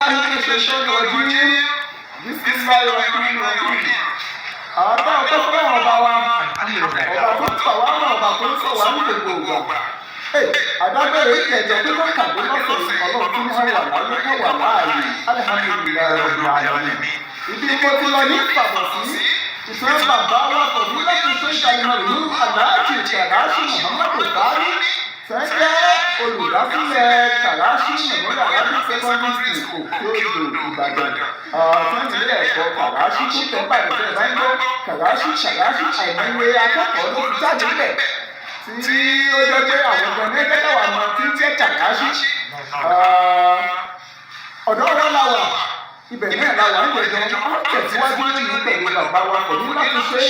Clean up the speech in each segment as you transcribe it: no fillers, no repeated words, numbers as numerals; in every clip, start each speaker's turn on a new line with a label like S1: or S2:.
S1: بالله من الشيطان الرجيم بسم الله الرحمن الرحيم àbá ọ̀pọ̀lọpọ̀ ọba wa ọba tó tọ̀ wá mọ̀ ọba tó sọ wá ní gbogbo ògbà àdágbére ìjẹ̀jẹ̀ tó lọ́kà tó lọ́sẹ̀ ọlọ́run tó ní wà láyé ká wà láàyè alihamudulilayi rabbil alamin. ibi mo ti lọ ní ìfàbọ̀sí ìfẹ́ bàbá wa pọ̀ ní láti ṣe ìkànnì ìlú aláàjì kàràṣì muhammadu bari fẹ́jẹ́ olùdásílẹ̀ kàràṣì memorial arabic secondary school òkè-odò ìbàdàn fún ilé ẹ̀kọ́ kàràṣì tó tẹ́ bàdàn tẹ́ bá ń gbọ́ kàràṣì àìmọye akẹ́kọ̀ọ́ ló ti jáde bẹ̀ tí ó jẹ́ pé àwọn ọ̀gbọ́n ní ẹgbẹ́ wà mọ́ tí ń jẹ́ kàràṣì ọ̀dọ́ wọn la wà ibẹ̀ náà la wà ń jẹjọ tẹ̀síwájú nínú pẹ̀lú bàbá wa pẹ̀lú láti ṣe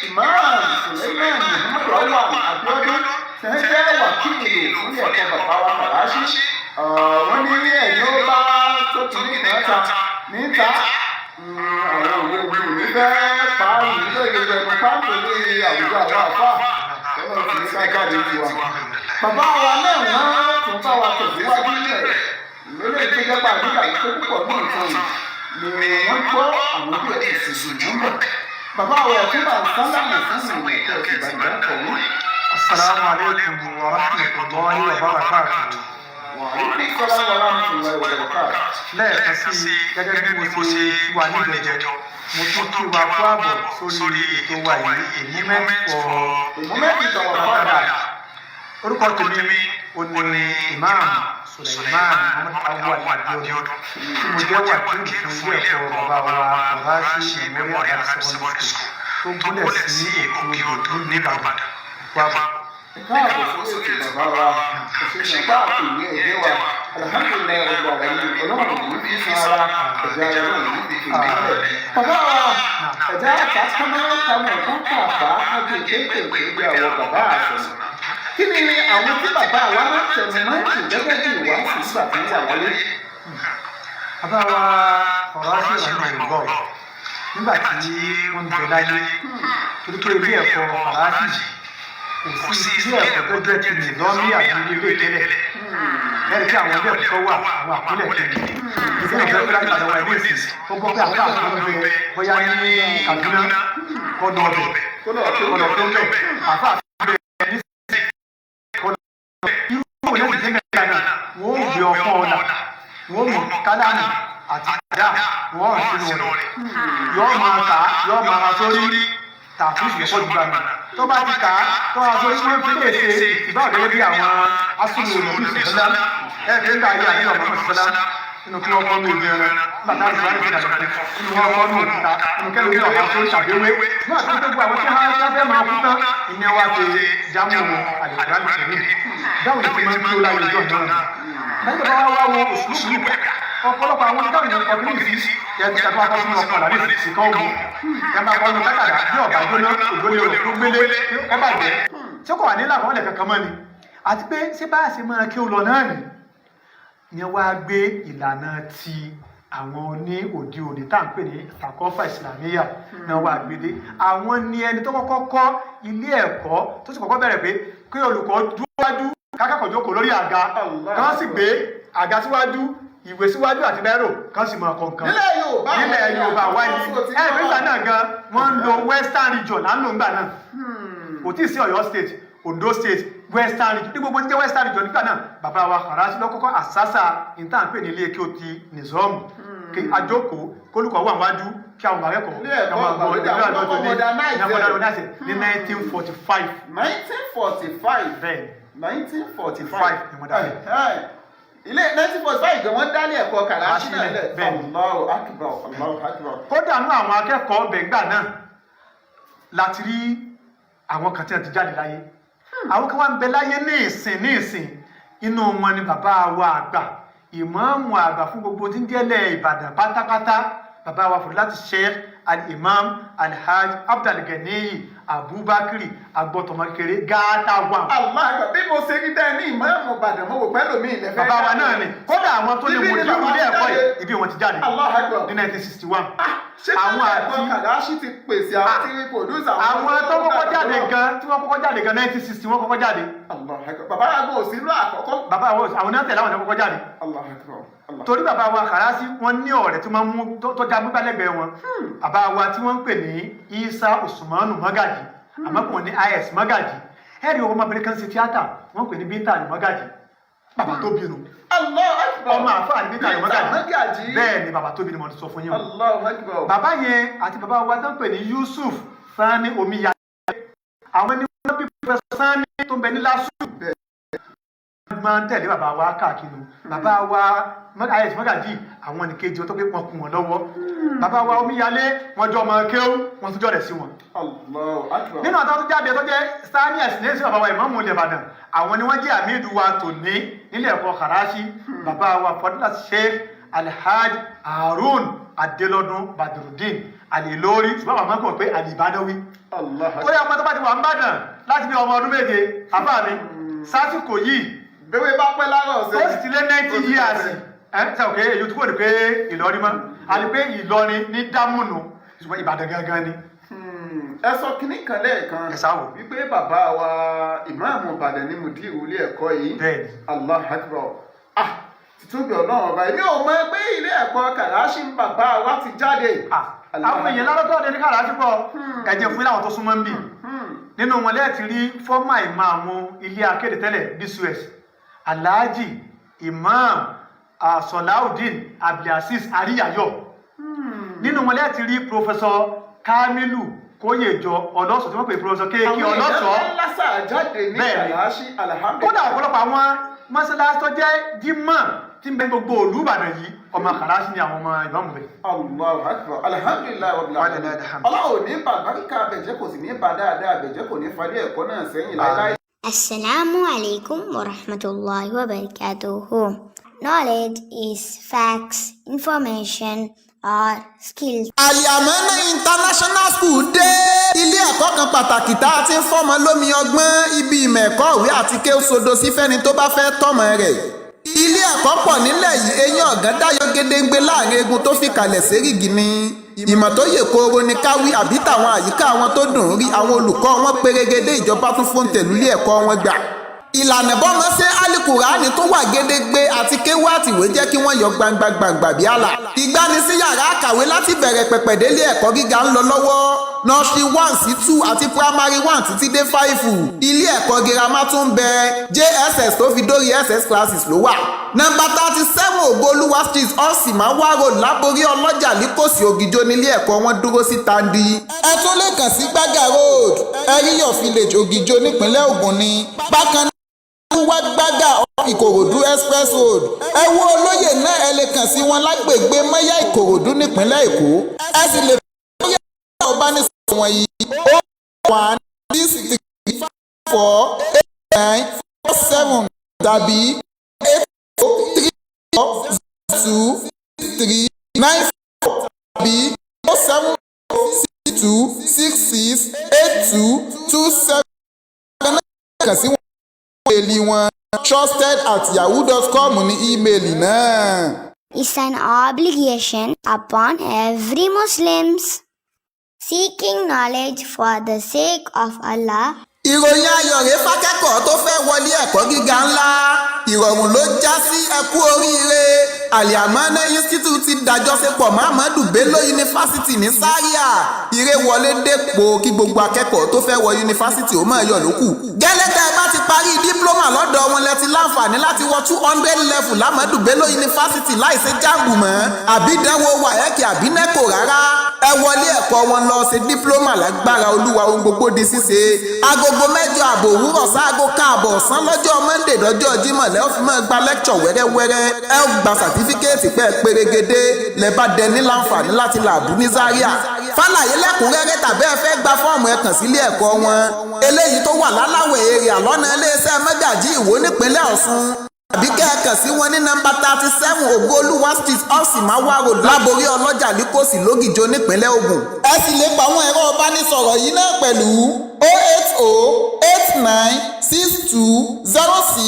S1: imam suleiman muhammadu awa abiodun tẹ́jẹ́ wàkíìlì fún ẹ̀kọ́ bàbá wa kàràṣì wọ́n ní ẹ̀yìn ó bá tó tún ní ìdáta níta àwọn òwe òwe fẹ́ pa ìlú ìlú ẹ̀mí pápá lórí àwùjọ àwọn àfà tọ́lọ́ ti ní ká jáde ju wa. bàbá wa náà wọ́n tún bá wa tẹ̀síwájú nílẹ̀ lórí tó jẹ́ pàdé àyè tó púpọ̀ ní ìtàn ni wọ́n gbọ́ àwọn ilé ẹ̀sìn ìdúgbò. bàbá wa ẹ̀kú bá ń sálámù fún ìwé ẹ̀kọ́ ìbàdàn kọ̀wé.
S2: Assalamu alaikum wa rahmatullahi wa barakatuh.
S1: Wa alaikum salam wa rahmatullahi wa barakatuh.
S2: Lẹ́ẹ̀kan sí gẹ́gẹ́ bí mo ṣe wà níjẹ̀jọ́ mo tún kí wa kú àbọ̀ sórí ètò wa yìí a moment for father. Orúkọ tèmi òní Imam Suleiman Muhammad Awwal Abiodun tí mo jẹ́ wàkíìlì fún ilé ẹ̀kọ́ bàbá wa Kàràṣì memorial arabic secondary school tó gúnlẹ̀ sí Òkè-Odò ní Ìbàdàn.
S1: káàbọ̀ sí ètò bàbá wa òṣèlú bá àpèwé ẹgbẹ́ wa alhamdulilayi ọgbà wàlú ọlọ́run kò ní fi ara ẹ̀dá ẹ̀rọ ìlú fi ìgbàlẹ̀. bàbá wa ẹ̀dá àtàkùnmọ́ táwọn káàkà ájú kéékèèké bí àwọn bàbá àṣẹ. kí ni àwọn tí bàbá wa máa ń tẹ̀lé máa ń tì gẹ́gẹ́ bí ìwà sí ìgbà tó wà wọlé.
S2: bàbá wa Kàràṣì ìrànlọ́wọ́ nígbà tí wọ́n ń bẹ láyé torí pé ilé ẹ̀kọ́ Kàràṣì kò sí ilé ẹ̀kọ́ tó jẹ́ ti nìlọ́rí àti ilé tẹ́lẹ̀ lẹ́yìn tí àwọn ilé ẹ̀kọ́ wà àwọn àkúlẹ̀ tẹ́lẹ̀ ìṣẹ́ ìjọba ìlànà ìgbàlọ́wọ́ ẹ̀mí ìsìn ó gbọ́ pé àwọn àkúlẹ̀ ń bẹ bóyá ní Kaduna kọ́nà ọbẹ̀ kọ́nà tó ń bẹ̀ àfa àkúlẹ̀ ẹ̀mí ìsìn kọ́nà irú òun lẹ́sìn tẹ́lẹ̀ ìlànà wọ́n ó gbé ọkọ̀ ọ̀nà wọ́n mú kálánì àti àdá wọ́n rìn sínú rẹ̀ yọ́ọ́ máa ta yọ́ọ́ máa sórí tààfíìsì ẹ̀kọ́ ìgbà mi tó bá ti kà á tó wá sórí wọ́n fi lè ṣe ìbáwọ̀dẹ́gẹ́ bí àwọn asúnmọ̀ olùdí ìṣẹ̀lá ẹ̀ẹ́dẹ́ nígbà ayé àti ọmọ ìṣẹ̀lá nínú kí wọ́n kọ́ ní ìlú ẹran nígbà táwọn ìṣẹ̀lá ti dàgbà nínú wọn kọ́ ní òkúta nínú kẹ́lẹ́ ní ọ̀gá tó ṣàgbéwé nígbà tó gbogbo àwọn tí wọ́n fẹ́ máa kú tán ìyẹn wá ti jámù àlèkùránì tẹ̀lé dáwọn ìṣẹ̀lá máa ń tó láyé ìjọ náà lẹ́yìn bá wá wo òṣùlùmí ọ̀pọ̀lọpọ̀ àwọn dáwọn ìṣẹ̀lá ọkùnrin sí yẹn ti ṣàtúwà kọ́ sínú ọkọ̀ làbí ìsìnkan ogun yẹn máa kọ́ ní kákàdá bí ọ̀gá jóná ògbólé rẹ̀ tó gbélé ẹ bàjẹ́ ṣé kò wà ní làkọ́ ọ̀lẹ̀ kankan mọ́ ni àti pé ṣé bá a ṣe máa kí o lọ náà nì yẹn wá gbé ìlànà ti àwọn ní òde òní tá à ń pè ní àkọ́fà ìsìlámíyà náà wà gbélé àwọn ni ẹni tó kọ́kọ́ kọ́ ilé ẹ̀kọ́ tó sì kọ́kọ́ bẹ̀rẹ̀ pé kí olùkọ́ dúró wájú kákàkọ̀ jókòó lórí àga kán sì gbé àga síwájú ìwé síwájú àti bẹ́rò kan sì máa kọ̀ọ̀kan nílẹ̀ Yorùbá wáyé nígbà náà gan wọ́n ń lo western region lánàá ńgbà náà kò tí ì sí Ọ̀yọ́ state Ondo state western region ní gbogbo ní jẹ́ western region nígbà náà bàbá wa Kàràṣì lọ́kọ́kọ́ àṣàṣà ìtàn pè ní ilé kí o ti nìzọ́ọ̀mù kí àjókòó kólùkọ́ wà wájú kí àwọn akẹ́kọ̀ọ́ ká máa gbọ́ ìdílé àjọjọ ní ìyàmọ́dáwọ́dáṣẹ̀ ní 1945.
S1: 1945
S2: bẹ́ẹ̀
S1: 1945
S2: ìmọ̀dáwọ́
S1: ilé 1945 gan wọ́n dálé ẹ̀kọ́ Kàràṣì náà lẹ̀ Allahu Akbar Allahu Akbar.
S2: kódà nú àwọn akẹ́kọ̀ọ́ bẹ̀ngbà náà láti rí àwọn kan tí wọ́n ti jáde láyé àwọn kan wá ń bẹ láyé ní ìsìn inú wọn ni bàbá wa àgbà ìmáàmù àgbà fún gbogbo tí ń jẹ́lẹ̀ Ìbàdàn pátápátá bàbá wa Fadilatu Sheikh al-Imam Alhaj Abdulganiyi Abubakar agbọ́tọ̀mọ́ kékeré gáátà wà.
S1: aláàgbà bí mo ṣe rí bẹ́ẹ̀ ní ìmáàmù Ìbàdàn mo wò pẹ́lú mi ilẹ̀ fẹ́.
S2: bàbá wa náà ni kódà àwọn tó lè mú ìlú ilé ẹ̀kọ́ yìí ibi wọn ti jáde
S1: aláàgbà
S2: ní 1961.
S1: àwọn àti Kàràṣì ti pèsè àwọn tí wọ́n produce
S2: àwọn tó kọ́kọ́ jáde gan tí wọ́n kọ́kọ́ jáde gan 1960 wọ́n kọ́kọ́ jáde.
S1: bàbá àgbà òsínú àkọ́kọ́.
S2: bàbá àwọn náà tẹ̀lé àwọn náà kọ́kọ́ jáde. torí bàbá wa Kàràsí wọ́n ní ọ̀rẹ́ tí wọ́n mú tọ́jà gbígbálẹ́gbẹ̀ẹ́ wọn bàbá wa tí wọ́n ń pè ní Isa Usmanu Magaji àmọ́ kò ní is Magaji ẹ̀rí ọmọbìnrin kan ṣe tíátà wọ́n pè ní Binta Magaji bàbá tó bínú ọmọ àfáà ní Binta Magaji bẹ́ẹ̀ ni bàbá tó bínú mo ti sọ fún yín bàbá yẹn àti bàbá wa tó ń pè ní Yusuf Sani Omiyale àwọn ni wọ́n bí Professor Sani tó ń bẹ ní LASU máa ń tẹ̀lé bàbá wa káàkiri bàbá wa is Magaji àwọn nìkejì tó pé wọn kún wọn lọ́wọ́ bàbá wa Omiyale wọn jọ ọmọ kéwú wọn tún jọ rẹ̀ sí wọn. nínú àtàwọn tó jáde tó jẹ́ Sani ẹ̀sìn lẹ́sìn bàbá wa Ìmáàmù ilẹ̀ Ìbàdàn àwọn ni wọ́n jẹ́ àmìdù wa tòní nílẹ̀ ẹ̀kọ́ Kàràsí bàbá wa Fọdúlà Sheikh Alhaji Harun Adelodun Badrudeen Alilori ṣùgbọ́n bàbá kọ̀ pé Alibadawi. ó yẹ ọmọ tó bá ti wà ń bàdàn láti bí ọmọ ọdún méje bàbá mi sásìkò yìí
S1: bẹ́wẹ́ bá pẹ́ lára ọ̀sẹ̀.
S2: ó sì ti lé 90 years ṣe òkè èyí tó kò ní pé Ìlọrin mọ́ àti pé Ìlọrin ní dámùnù ṣùgbọ́n Ìbàdàn gangan ni.
S1: ẹ sọ kínní kan lẹ́ẹ̀kan wípé bàbá wa ìmáàmù Ìbàdàn ní mùdírù ilé ẹ̀kọ́ yìí Allahu Akbar títóbi Ọlọ́run ọba èmi ò mọ̀ pé ilé ẹ̀kọ́ Kàràsí bàbá wa ti jáde.
S2: àwọn èèyàn lárọ́tọ̀ ọdẹ ní Kàràsí pọ̀ ẹ̀jẹ̀ fún àwọn tó súnmọ́ ń bì nínú wọn lẹ́ẹ̀tì rí fọ́mà ìmáàmù ilé akéde tẹ́lẹ̀ bcs Alhaji Imam Salaudeen Abdulaziz Ariyayo nínú wọn lẹ́ẹ̀tì rí Professor Kamilu Kóyèjọ ọlọ́sọ̀ tí wọ́n pè Professor kéèkì ọlọ́sọ̀ bẹ́ẹ̀ kódà ọ̀pọ̀lọpọ̀ àwọn mọ́sálásí tó jẹ́ jímọ̀ tí ń bẹ gbogbo òlú Ìbàdàn yìí ọmọ Kàràsí ni àwọn ọmọ ìmáàmù rẹ̀.
S1: Allahu Akbar alhamdulilayi rabbil alamin Ọlọ́run ní bàbáríkà àbẹ̀jẹ́ kò sì ní bá dáadáa àbẹ̀jẹ́ kò ní falẹ̀ ẹ̀kọ́ náà sẹ́yìn láíláí.
S3: Assalamu alaikum wa rahmatullahi wa barakatuhu. Knowledge is facts, information, or skills.
S4: Al-Yamana International School dé. Ilé ẹ̀kọ́ kan pàtàkì tá a ti ń fọ́mọ lómi ọgbọ́n ibi ìmọ̀ ẹ̀kọ́ ìwé àti kéwòsódò sí fẹ́ni tó bá fẹ́ tọ́mọ rẹ̀. Ilé ẹ̀kọ́ pọ̀ nílẹ̀ yìí eyín ọ̀gán dáyọ̀ gédéǹgbé láàrin egun tó fi kalẹ̀ sérígì ni. Ìmọ̀ tó yè kooro ni káwí àbí tàwọn àyíká wọn tó dùn rí àwọn olùkọ́ wọn pérégedé ìjọba tún fún tẹ̀lú ilé ẹ̀kọ́ wọn gbà. Ìlànà bọ́mọ ṣe Al-Qur'ani tó wà gédégbé àti kéwú àtìwé jẹ́ kí wọ́n yọ gbangba bí àlà. Ìgbanisí yàrá àkàwé láti bẹ̀rẹ̀ pẹ̀pẹ̀ délé ẹ̀kọ́ gíga ń lọ lọ́wọ́. Nursery 1 sí 2 àti primary 1 títí dé 5. Ilé ẹ̀kọ́ girama tún bẹ JSS tó fi dórí SS classes ló wà. Nọ́mbà 37 Ògbólúwa street Ọ̀sìmáwá road Láborí Ọlọ́jà Líkòsí Ògìjó nílé ẹ̀kọ́ wọn dúró sí Tandi. Ẹ tún lè kàn sí Gbága road Ẹ̀ríyọ̀ village Ògìjó nípínlẹ̀ Ògùn ni. Bákan wá Gbága Ìkòròdú express road ẹ wo olóyè náà ẹ lè kàn sí wọn lágbègbè Mọ́yá Ìkòròdú nípínlẹ̀ Èkó ẹ sì lè fi lóyè ọba ní sọ̀rọ̀ wọ̀nyí 016348947 tàbí 8034026394 tàbí 072668227 kàn sí wọn ímeèlì wọn trusted@yahoo.com ní ímeèlì náà.
S3: It's an obligation upon every Muslims seeking knowledge for the sake of Allah.
S4: Ìròyìn ayọ̀ rèé fákẹ́kọ̀ọ́ tó fẹ́ wọlé ẹ̀kọ́ gíga ńlá. Ìrọ̀rùn ló já sí ẹkú oríire. Al-Yamana Institute ti dájọ́sepọ̀ Muhammadu Bello Yunifásitì ní Zaria. Ire wọlé dépò kí gbogbo akẹ́kọ̀ọ́ tó fẹ́ wọ yunifásitì ó máa yọ̀ lókù. Gẹ́lẹ́ tẹ́ ẹ bá ti parí dípúlọ́mà lọ́dọ̀ wọn lẹ ti láǹfààní láti wọ 200 level Muhammadu Bello Yunifásitì láìsí jáàmù mọ́. Àbí ìdánwò WAEC àbí NECO rárá. Ẹ wọlé ẹ̀kọ́ wọn lọ ṣe dípúlọ́mà lágbára Olúwa ohun gbogbo di ṣíṣe. Agogo 8 àbọ̀ òwúrọ̀ sáago 5 ọ̀sán lọ́jọ́ Monday dọ́jọ́ Jímọ̀ lẹ́ ó fi máa gba lẹ́kṣọ̀ wẹ́rẹ́wẹ́rẹ́. Ẹ ó gba sàtífíkẹ́ẹ̀tì pẹ́ pérégedé lẹ bá dẹni láǹfààní láti làbú ní Zaria. Fálàyé lẹ́kùnrẹ́rẹ́ tàbí ẹ fẹ́ gba fọ́ọ̀mù ẹ kàn sílé ẹ̀kọ́ wọn. Eléyìí tó wà láláwẹ̀ èrè àlọ́nà iléeṣẹ́ Mẹ́gàjí Ìwó nípínlẹ̀ Ọ̀ṣun. Àbí kẹ́ẹ̀kan sí wọn ní nọ́mbà 37 Ògbólúwa street Ọ̀sìmáwá road Láborí Ọlọ́jà Líkòsí Lógìjó nípínlẹ̀ Ògùn. Ẹ sì lè pa àwọn ẹ̀rọ ìbánisọ̀rọ̀ yìí náà pẹ̀lú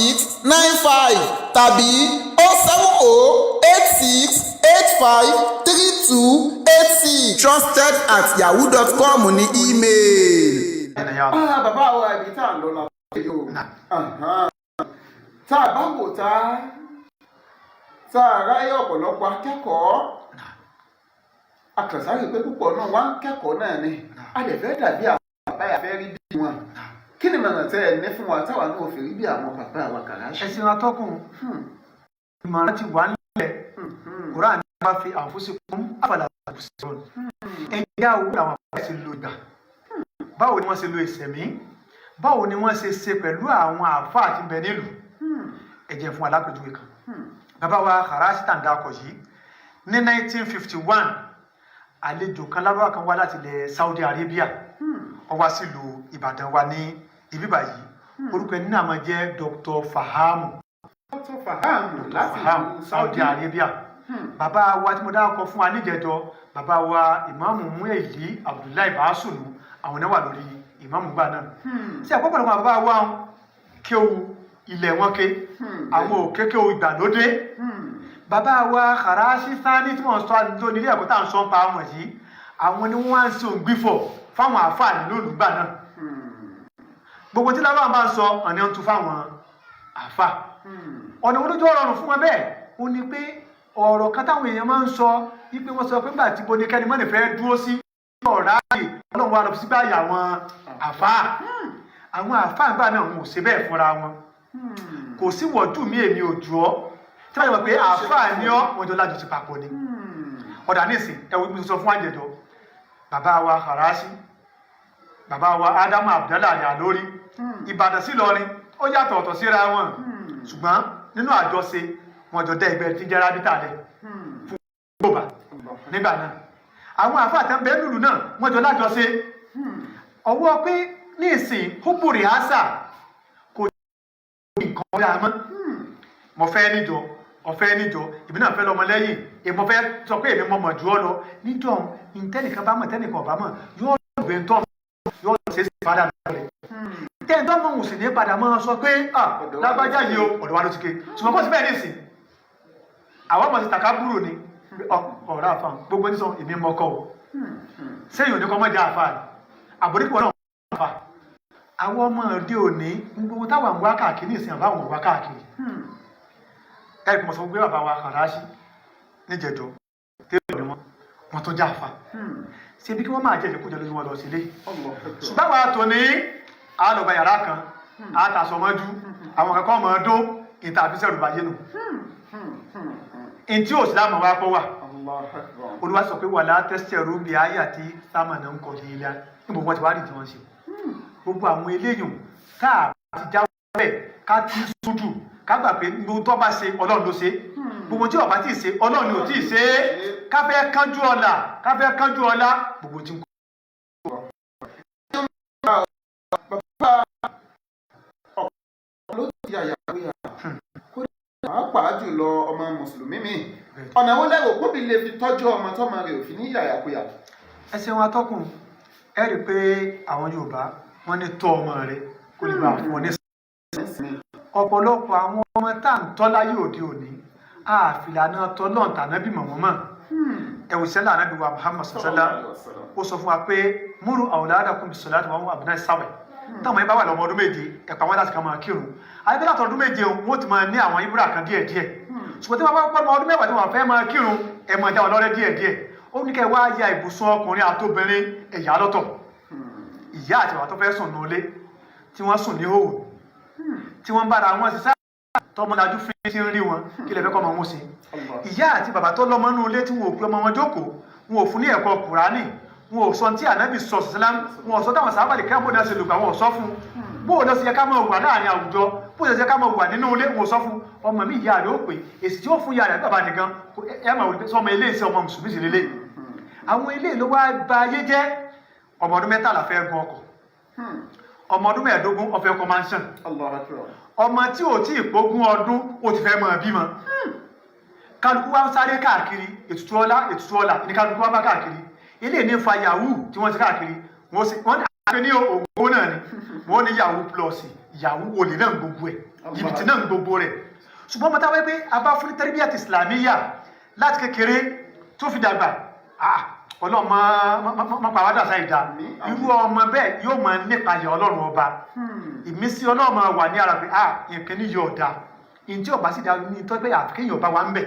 S4: 08089620695 tàbí 07086853286 trusted@yahoo.com ní ímeèlì.
S1: bàbá wa ibi tá à ń lọ la tá a bá wò tá sáàráyé ọ̀pọ̀lọpọ̀ akẹ́kọ̀ọ́ akànsáyè pé púpọ̀ náà wá ń kẹ́kọ̀ọ́ náà ni a lè fẹ́ dàbí àwọn bàbá yà fẹ́ rí bí wọn kí ni mọ̀nà tẹ́ ẹ ní fún wa táwa náà fi rí bí àwọn bàbá wa Karachi.
S2: ẹ̀sìn atọ́kùn ìmọ̀ràn ti wà nílẹ̀ Kùránì bá fi àfúnṣekún àfàlà àfúnṣekún ẹ̀yà owó àwọn bàbá ṣe lo ìgbà báwo ni wọ́n ṣe lo ìṣẹ̀mí báwo ni wọ́n ṣe pẹ̀lú àwọn àfáà tí ń bẹ nílùú ẹ jẹ́ fún alápèjúwe kan bàbá wa Karachi tàǹdà akọ̀ yìí ní 1951 àlejò kan lárúbáwá kan wá láti ilẹ̀ Saudi Arabia ó wá sílùú Ìbàdàn wa ní ibi báyìí orúkọ ẹni náà máa jẹ́ Dr. Fahamu láti Saudi Arabia bàbá wa tí mo dákọ fún wa níjẹjọ bàbá wa ìmáàmù Mu'eli Abdullahi Basunu àwọn náà wà lórí ìmáàmù gbà náà sí àpapọ̀ àwọn bàbá wa kéwù ilẹ̀ wọn ké àwọn òkè kéwù ìgbàlódé bàbá wa Karachi Sani tí wọ́n sọ àdúgbò nílé ẹ̀kọ́ tá à ń sọ pa àwọn yìí àwọn ni wọ́n á ń ṣe òǹgbífọ̀ fáwọn àfáà nínú olùgbà náà gbogbo tí lábàá máa ń sọ ọ̀nà ń tu fáwọn àfáà ọ̀nà olójú ọ̀rọ̀ fún wọn bẹ́ẹ̀ ó ní pé ọ̀rọ̀ kan táwọn èèyàn máa ń sọ wípé wọ́n sọ pé nígbà tí bonikẹ́ni mọ́ni fẹ́ dúró sí ọ̀rá yìí ọlọ́run wa lọ sí báyìí àwọn àfáà gbà náà wọn ò ṣe bẹ́ẹ̀ fúnra wọn kò sí wọ̀dù mí èmi ò jù ọ́ tí wọ́n yọ pé àfáà ní ọ́ wọ́n jọ lájọ ti papọ̀ ni ọ̀dà nísìn ẹ̀wọ̀n ibi sọ fún àjẹjọ bàbá wa Karachi bàbá wa Adamu Abdallah Alori Ìbàdàn sí Ìlọrin ó yàtọ̀ ọ̀tọ̀ síra wọn ṣùgbọ́n nínú àjọṣe wọn jọ dẹ́ ẹgbẹ́ tí jẹ́ rábítà lẹ̀ fún gbòbà nígbà náà àwọn àfáà tẹ́ ń bẹ lùlù náà wọ́n jọ lájọṣe ọwọ́ pé ní ìsìn húbùrì àṣà kò ní nǹkan ọ̀dà mọ́ mo fẹ́ níjọ ọ̀fẹ́ níjọ ìbí náà fẹ́ lọ́mọ lẹ́yìn èmo fẹ́ sọ pé èmi mọ̀ jù ọ́ lọ níjọ ìtẹ́nìkan bá mọ̀ tẹ́nìkan ọ̀bá mọ̀ yóò gbé tọ́ yóò ṣe é padà lọ́rẹ̀ tẹ́ntọ́ mọ̀ òsì ní padà mọ́ sọ pé lágbájá yìí o ọ̀dọ̀ wa ló ti ké ṣùgbọ́n kó sì bẹ́ẹ̀ nìsín àwọn ọmọ ti tàkà búrò ni ọ̀rọ̀ àfàn gbogbo ní sọ èmi mọ́kọ́ o sẹ́yìn òní kọ́ mọ́ jẹ́ àfà àbórípọ̀ náà àfà àwọn ọmọ òde òní gbogbo táwọn àwọn wákàkiri ìsìn àbáwọn wákàkiri ẹ̀rì kò mọ̀ sọ gbé bàbá wa Karachi níjẹjọ tẹ́lẹ̀ ni wọ́n tó já àfà ṣe bí kí wọ́n máa jẹ́ ìkójọ lórí wọn lọ sílé ṣùgbọ́n wa tò ní àlọ́gbà yàrá kan àtàsọmọ́jú àwọn kankan mọ̀ ọdún ìta àfisẹ́rù bàyé nù in tí ò sí láàmà wá pọ̀ wà Olúwa sọ pé wà látẹ́sẹ̀rù bí ayé àti sámànà ń kọjú ilé níbo wọ́n ti wá rí tí wọ́n ṣe gbogbo àwọn eléyìn káà ti jáwọ́ bẹ́ẹ̀ ká tí sójú ká gbà pé gbogbo tó bá ṣe Ọlọ́run ló ṣe gbogbo tí ọba tí ì ṣe Ọlọ́run ni ò tí ì ṣe ká fẹ́ kánjú ọlá gbogbo tí ń kọ́.
S1: pàápàá jùlọ ọmọ mùsùlùmí mi ọ̀nà wo lẹ́rọ kóbi lè fi tọ́jú ọmọ tọ́mọ rẹ̀ òfin ní yàyàkuyà.
S2: ẹ ṣeun atọ́kùn ẹ rí i pé àwọn Yorùbá wọ́n ní tọ́ ọmọ rẹ̀ kó lè bá fún ọ ní sinmi. ọ̀pọ̀lọpọ̀ àwọn ọmọ tá à ń tọ́ láyé òde òní àfìlànà tọ́lọ́n tànábì mọ̀mọ́mọ́ ẹ̀wù sẹ́lá ànábì wa Muhammad sallá ó sọ fún wa pé múrù awladakum bis-salati wa hum abna'u sab'i táwọn yẹn bá wà lọ́mọ ọdún méje ẹ̀pà wọn láti ká máa kírun àyẹ̀bí látọ̀ ọdún méje wọn ti máa ní àwọn ibùdó kan díẹ̀ díẹ̀ ṣùgbọ́n tí wọ́n bá pọ́ ọmọ ọdún mẹ́wàá tí wọ́n fẹ́ máa kírun ẹ̀ máa já wọn lọ́rẹ́ díẹ̀ díẹ̀ ó ní kẹ́ wá ya ibùsùn ọkùnrin àtobìnrin ẹ̀yà lọ́tọ̀ ìyá àti bàbá tó fẹ́ sùn nílé tí wọ́n sùn ní òwò tí wọ́n bára wọn ṣiṣẹ́ tọmọdájú fi ti ń rí wọn kí lè fẹ́ kọ́ ọmọ wọn sí ìyá àti bàbá tó lọ́mọ nínú ilé tí wọn ò pé ọmọ wọn jókòó wọn ò fún ní ẹ̀kọ́ Kùránì wọn ò sọ tí ànábì sọ sílám wọn ò sọ táwọn sábàlì kí wọn ṣe lùgbà wọn ò sọ fún bó lọ sí yẹ ká máa wà láàrin àwùjọ bó lọ sí yẹ ká máa wà nínú ilé wọn ò sọ fún ọmọ mi ìyá rẹ̀ ó pè èsì tí ó fún ìyá rẹ̀ bàbá nìkan ẹ máa wọlé sọmọ ilé ìṣe ọmọ mùsùlùmí sì lélẹ̀ àwọn ilé ló wá ba ayé jẹ́ ọmọ ọdún 13 fẹ́ gun ọkọ̀ ọmọ ọdún 15 ó fẹ́ kọ́ mansion ọmọ tí ò tí ì pógún ọdún ó ti fẹ́ máa bímọ kálukú wa ń sáré káàkiri ètùtù ọlá ní kálukú wa bá káàkiri ilé ní fa yahoo tí wọ́n ti káàkiri wọ́n ní àgbẹ̀ ní ògbó náà ni wọ́n ní yahoo plus yahoo olè náà gbogbo ẹ̀ jìbìtì náà gbogbo rẹ̀ ṣùgbọ́n mo táwọn pé a bá fún tarbiyat islamiyya láti kékeré tó fi dàgbà ọlọ́run máa pàwádà sáìdá irú ọmọ bẹ́ẹ̀ yóò máa nípalẹ̀ ọlọ́run ọba ìmísí ọlọ́run máa wà ní ara pé nǹkan ní yóò dá ìdí ọba sì dá ní tọ́gbẹ́ àkéyàn ọba wa ń bẹ̀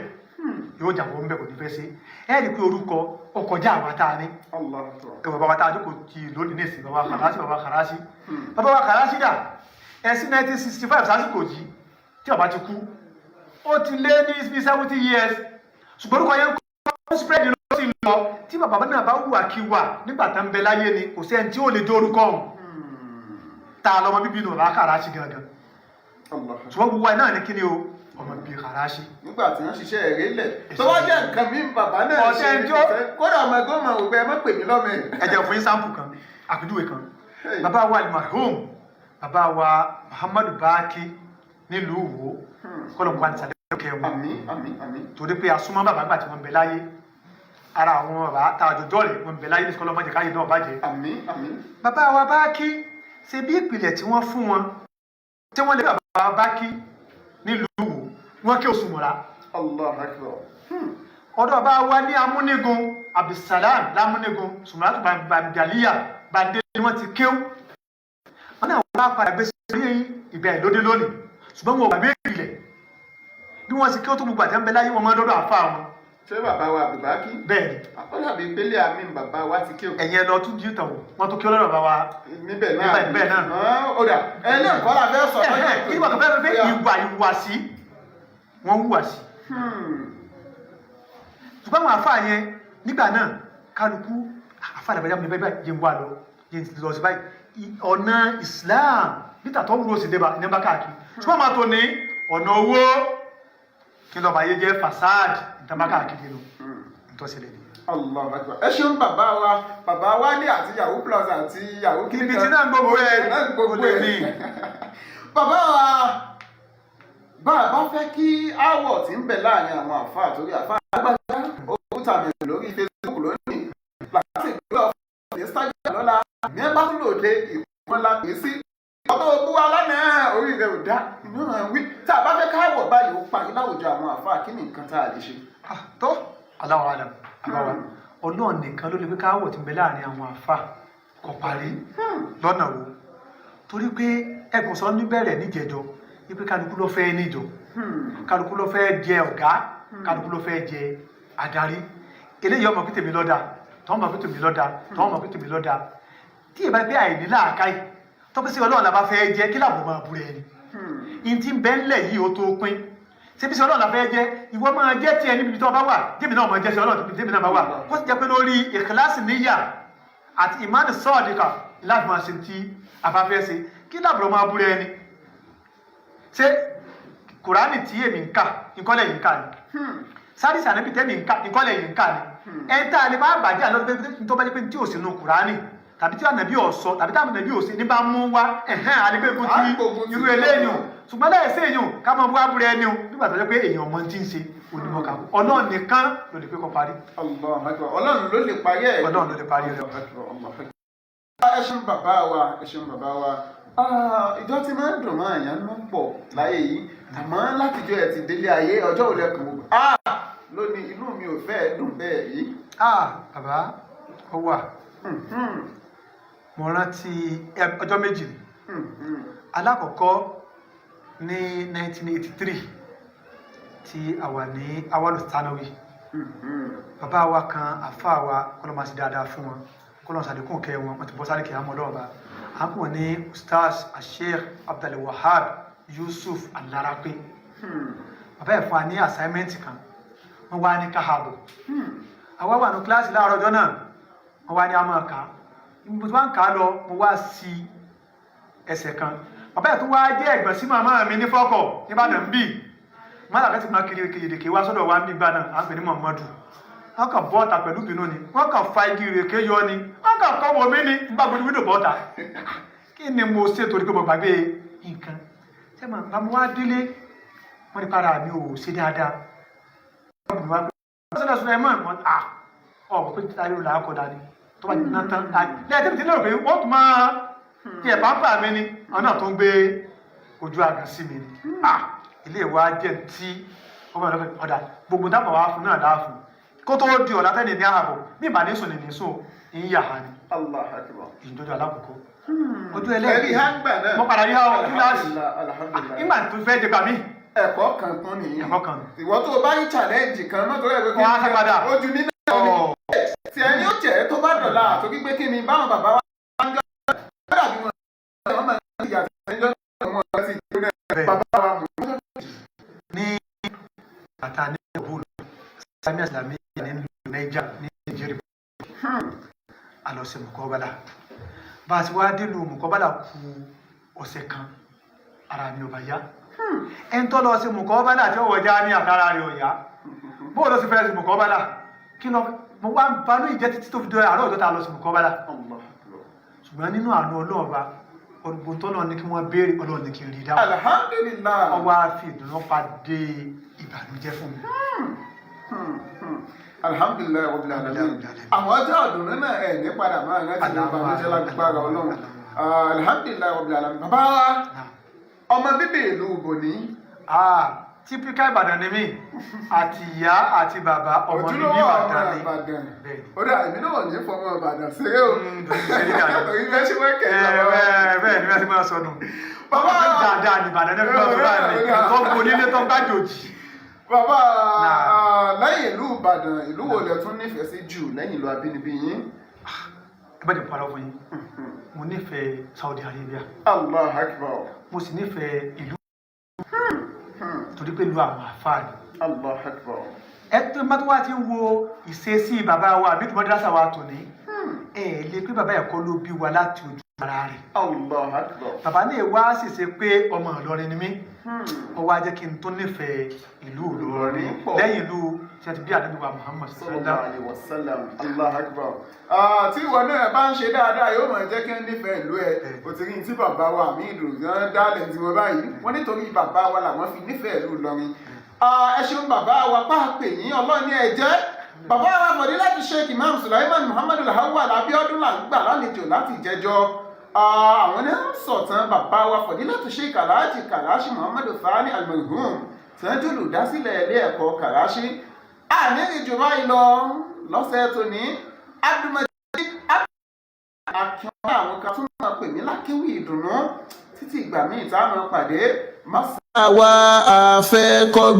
S2: yóò jà wọ́n bẹ̀ kò ní fẹ́ ṣe ẹ rí i pé orúkọ ọkọjá àwa tá a ní bàbá wa tá a jókòó ti lónìí ní ìsìn bàbá wa Kàrásì dà ẹ̀sìn 1965 sásìkò yìí tí bàbá ti kú ó ti lé ní 70 years ṣùgbọ́n orúkọ yẹn kọ́ spread lọ sí lọ tí bàbá náà bá wùwà kí wà nígbà tá ń bẹ láyé ni kò sẹ́ni tí ó lè dé orúkọ ọ̀hún tá a lọ́mọ bíbí nù bá Kàrásì gangan ṣùgbọ́n gbogbo ẹ̀ náà ní kíni o ọmọ bíi Kàrásì.
S1: nígbà tí wọ́n ṣiṣẹ́ ẹ̀rẹ́ lẹ̀ tó wá jẹ́ nǹkan mi bàbá náà ṣe kódà ọmọ ẹgbẹ́ ọmọ ògbẹ́ ẹ má pè mí lọ́mọ ẹ̀.
S2: ẹ jẹ́ fún yín sáǹpù kan àpèjúwe kan bàbá wa al-marhum bàbá wa Muhammadu Baki nílùú Ìwó kọ́lọ̀ bá ní sàlẹ̀ kẹwọn torí pé asúmọ́ bàbá gbà tí wọ́n bẹ láyé ara àwọn bàbá tá a jọjọ́ rẹ̀ wọ́n bẹ láyé ní kọ́lọ̀ mọ́jẹ̀ káyé náà bàjẹ́. bàbá wa Baki ṣe bí ìpìlẹ̀ tí wọ́n fún wọn tí wọ́n lé bàbá wa Baki nílùú Ìwó wọn kí oṣù mọ́ra. ọ̀dọ̀ bá wa ní amúnigun Abdulsalam lámúnigun sùmọ́ràtù bàdàlíyà bàdé ni wọ́n ti kéw wọn náà wọ́n bá padà gbé sórí ìgbà ìlódé lónìí ṣùgbọ́n wọn ò gbàgbé ìpìlẹ̀ bí wọ́n sì kí ó tó gbogbo àtẹ́ńbẹ́ láyé wọn máa dọ́dọ̀ àfa wọn.
S1: ṣé bàbá wa Baki.
S2: bẹ́ẹ̀ni.
S1: àkọlàbí pélé àmì bàbá wa ti kéw.
S2: ẹ̀yin lọ tún jí tàn wọ́n tó kí ó lọ́dọ̀ bàbá wa.
S1: níbẹ̀ náà.
S2: ó
S1: dà ẹ náà kọ́ la fẹ́ sọ.
S2: ìwà kan fẹ́ ìwàsí wọ́n hùwàsí. ṣùgbọ́n àwọn àfa yẹn nígbà náà kálukú àfa àdàbàjá mi bẹ́ẹ̀ báyìí jẹ́ wà lọ jẹ́ lọ sí báyìí ọ̀nà Islam níta tó ń ro sí nígbà káàkiri ṣùgbọ́n máa tó ní ọ̀nà owó kí lọ́ba ayé jẹ́ fasad nígbà káàkiri lọ nítòsílẹ̀ ni.
S1: Allahu Akbar. ẹ ṣeun bàbá wa ní àti Yahoo Plus àti Yahoo
S2: kìnìkì tí náà gbogbo ẹ̀ ní.
S1: bàbá wa bàbá fẹ́ kí áwọ̀ tí ń bẹ láàrin àwọn àfáà torí àfáà àgbàjá òkúta mi lórí Facebook lónìí láti ìgbé ọ̀fọ̀ Instagram lọ́la ní ẹ bá tún lò dé ìmọ̀lá pè sí ọ̀tọ̀ òkú wa lánàá orí rẹ̀ ò dá inú rẹ̀ wí tá a bá fẹ́ káwọ̀ báyìí ó parí láwùjọ àwọn àfáà kí ni nǹkan tá a lè ṣe.
S2: tó Allahu alam àbáwá Ọlọ́run nìkan ló lè fi káwọ̀ tí ń bẹ láàrin àwọn àfáà kò parí lọ́nà wo torí pé ẹ̀gbọ́n sọ níbẹ̀rẹ̀ níjẹ̀jọ́ ipe kálukú ló fẹ́ níjọ kálukú ló fẹ́ jẹ ọ̀gá kálukú ló fẹ́ jẹ adarí eléyìí ọmọ pété mi lọ́dà tọ́wọ́n mọ̀ pété mi lọ́dà tọ́wọ́n mọ̀ pété mi lọ́dà tí ìbá gbé àìní láàkáì tọ́pẹ́ sí Ọlọ́run la bá fẹ́ jẹ kí làbọ̀ máa búrẹ́ ni ìtì bẹ́ńlẹ̀ yìí ó tó pín ṣébí sí Ọlọ́run la fẹ́ jẹ ìwọ máa jẹ́ tiẹ̀ níbi tó bá wà jẹ́mi náà máa jẹ́ sí Ọlọ́run tẹ́mi náà bá wà kó sì jẹ́ pé lórí ìkíláàsì níyà àti ìmánì sọ́ọ̀dìkà láti máa ṣe ti àbáfẹ́ ṣe kí làbọ̀ máa búrẹ́ ni ṣé Kùránì tí èmi ń kà ìkọ́lẹ̀ yìí ń kà ni sáré sànẹ́bí tẹ́mi ń kà ìkọ́lẹ̀ yìí ń kà ni ẹ̀ńtà ni bá bàjẹ́ àlọ́ pé tó bá jẹ́ pé tí ò sí nu Kùránì tàbí tí ànàbí ọ̀sọ́ tàbí tí ànàbí òsè ní bá mú wá àdìgbò tí irú eléyìí ṣùgbọ́n láìsí èèyàn ká máa bú abúlé ẹni o nígbà tó jẹ́ pé èèyàn ọmọ tí ń ṣe onímọ̀ kàkó Ọlọ́run nìkan ló lè pé kó parí.
S1: Ọlọ́run ló lè parí ẹ̀.
S2: Ọlọ́run ló lè parí rẹ̀.
S1: ẹ ṣeun bàbá wa ìjọ tí máa ń dùn máa yàn ló ń pọ̀ láyé yìí àmọ́ látijọ́ ẹ̀ ti délé ayé ọjọ́ òun lẹ́kùn gbogbo lónìí inú mi ò fẹ́ dùn bẹ́ẹ̀ yìí.
S2: bàbá ó wà mo rántí ọjọ́ méjì alákọ̀ọ́kọ́ ní 1983 tí a wà ní awalu thanawi bàbá wa kan àfa wa kọlọmọsí dáadáa fún wọn kọlọmọsàdékùn kẹ wọn ti bọ́ sáré kẹ àmọ́ lọ́wọ́ bá a kò ní ustaz Sheikh Abdulwahab Yusuf Alarape bàbá ẹ̀ fún wa ní assignment kan wọ́n wá ní káhàbọ̀ àwa wà ní kíláàsì láàárọ̀ ọjọ́ náà wọ́n wá ní àmọ́ ká mo ti wá ń kà á lọ mo wá sí ẹsẹ̀ kan bàbá ẹ̀ tó wá jẹ́ ẹ̀gbọ́n sí màmá mi ní fọ́kọ̀ níbàdàn bíi mọ́tàkẹ́ ti máa kiri èdèké wá sọ́dọ̀ wa nígbà náà à ń pè ní Muhammadu wọ́n kàn bọ́ọ̀tà pẹ̀lú bínú ni wọ́n kàn fa igi ìrèké yọ ni wọ́n kàn kọ́ wọ mí ni nígbà gbogbo wíńdò bọ́ọ̀tà kí ni mo ṣe torí pé mo gbàgbé nǹkan ṣé màá mo wá délé wọ́n ní para mi ò ṣe dáadáa wọ́n sọ́dọ̀ sọ́dọ̀ ẹ̀ mọ̀ ọ̀ pé táyé ò làákọ̀ dání tó bá jẹ́ náà tán lẹ́yìn tí mo ti lérò pé wọ́n tún máa tiẹ̀ pàápàá mi ni àwọn náà tó ń gbé ojú àgàn sí mi ni ilé ìwà jẹ́ tí ọmọ ìlọ́pẹ́ ọ̀dà gbogbo dábọ̀ wá fún náà dáa fún kó tó di ọ̀la tẹ́lẹ̀ ní ààbọ̀ bí ìbá ní sùn ní sùn ń yà á ni ìjọjọ alákòókò ojú ẹlẹ́ẹ̀kì mo padà rí àwọn kíláàsì nígbà tó fẹ́ jẹ gbà mí
S1: ẹ̀kọ́ kan tún nìyí.
S2: ẹ̀kọ́ kan.
S1: ìwọ tó o bá yí challenge kan náà tó rẹ̀ pé kí
S2: wọ́n á sá padà.
S1: ojú nínú ẹ̀mí tí ẹni ó jẹ́ tó bá dọ̀la àtòkí pé kí ni báwọn bàbá wa ń jọ dàbí wọn máa ń yà sẹ́jọ́ ọmọ ọ̀rẹ́ sí ìlú náà bàbá wa mú.
S2: ní bàtà ní ìbúlù sami islami ní Niger ní Nigeria alọ́sẹ̀ mọ̀kọ́bálà bá a ti wá délùú mọ̀kọ́bálà kù ọ̀sẹ̀ kan ara mi ò bá yá ẹni tó lọ sí mọ̀kọ́bálà tí ó wọjá ní àtàrà rẹ̀ ọ̀yá bóò lọ sí fẹ́ẹ́ sí mọ̀kọ́bálà kí lọ mo wá ń banú ìjẹ́ títí tó fi dọ́ àárọ̀ ọjọ́ tá a lọ sí mọ̀kọ́bálà ṣùgbọ́n nínú àánú ọlọ́ọ̀ba ọdún tó náà ní kí wọ́n béèrè ọlọ́run ní kí n rí dáhùn.
S1: alhamdulilayi.
S2: ọwọ́ àfi ìdùnnú pàdé ìbànújẹ́ fún mi.
S1: alhamdulilayi rabbil alamin. àwọn ọjọ́ ọ̀dùnnú náà ẹ̀ ní padà máa rántí ní ìbànújẹ́ lágbára ọlọ́run. alhamdulilayi rabbil alamin. bàbá wa ọmọ bíbí ìlú Bòní.
S2: típíkà Ìbàdàn ni mí àti ìyá àti bàbá ọmọ bíbí Ìbàdàn ni.
S1: ó dà èmi náà ní fọmọ Ìbàdàn ṣeré o. torí bẹ́ẹ̀ ṣe wọ́n kẹ́ ẹ̀
S2: bẹ́ẹ̀ ni bẹ́ẹ̀ ṣe máa sọnù. bàbá dáadáa ní Ìbàdàn náà bí wọ́n sọ báyìí tó gbónílé tó ń bá jòjì.
S1: bàbá lẹ́yìn ìlú Ìbàdàn ìlú wo lẹ tún nífẹ̀ẹ́ sí jù lẹ́yìn ìlú abínibí yín.
S2: ẹ bá ti parọ́ fún yín mo nífẹ̀ẹ́ Saudi Arabia.
S1: Allah akbar.
S2: mo sì nífẹ̀ẹ́ ìlú torí pé ìlú àwọn àfáà ni.
S1: Allah akbar.
S2: ẹ tó má tó wá ti ń wo ìṣesí bàbá wa àbí tòmọ́dúrásà wa tòní ẹ lè pé bàbá ẹ̀kọ́ ló bí wa láti ojú ara rẹ̀.
S1: Allah akbar.
S2: bàbá náà wá ṣèṣe pé ọmọ Ìlọrin ni mí ó wá jẹ́ kí n tó nífẹ̀ẹ́ ìlú Ìlọrin lẹ́yìn ìlú tí a ti bí àdúgbò wa Muhammad
S1: sallallahu alaihi wasallam. Allah akbar. tí ìwọ náà bá ń ṣe dáadáa yóò máa jẹ́ kí n nífẹ̀ẹ́ ìlú ẹ̀ o ti rí tí bàbá wa mi ìlú gan dálẹ̀ tí wọ́n báyìí wọ́n nítorí bàbá wa làwọn fi nífẹ̀ẹ́ ìlú Ìlọrin. ẹ ṣeun bàbá wa pàápẹ̀ yín ọlọ́ọ̀ni ẹ̀jẹ̀ bàbá wa Fadilatu Sheikh Imam Sulaiman Muhammadu Lawal Abiodun là ń gbà lálejò láti jẹjọ́ àwọn ní sọ̀tàn bàbá wa Fadilatu Sheikh Alhaji Karachi Muhammadu Thani Al-Marhum tẹ́jú olùdásílẹ̀ ilé ẹ̀kọ́ Karachi àní ìjọba ìlọ lọ́sẹ̀ tó ní Abdulmajid akínwá àwọn kan tún máa pè mí lákéwì ìdùnnú títí ìgbà míì tá a máa pàdé.
S4: àwa àfẹ́kọ́gbọ́n.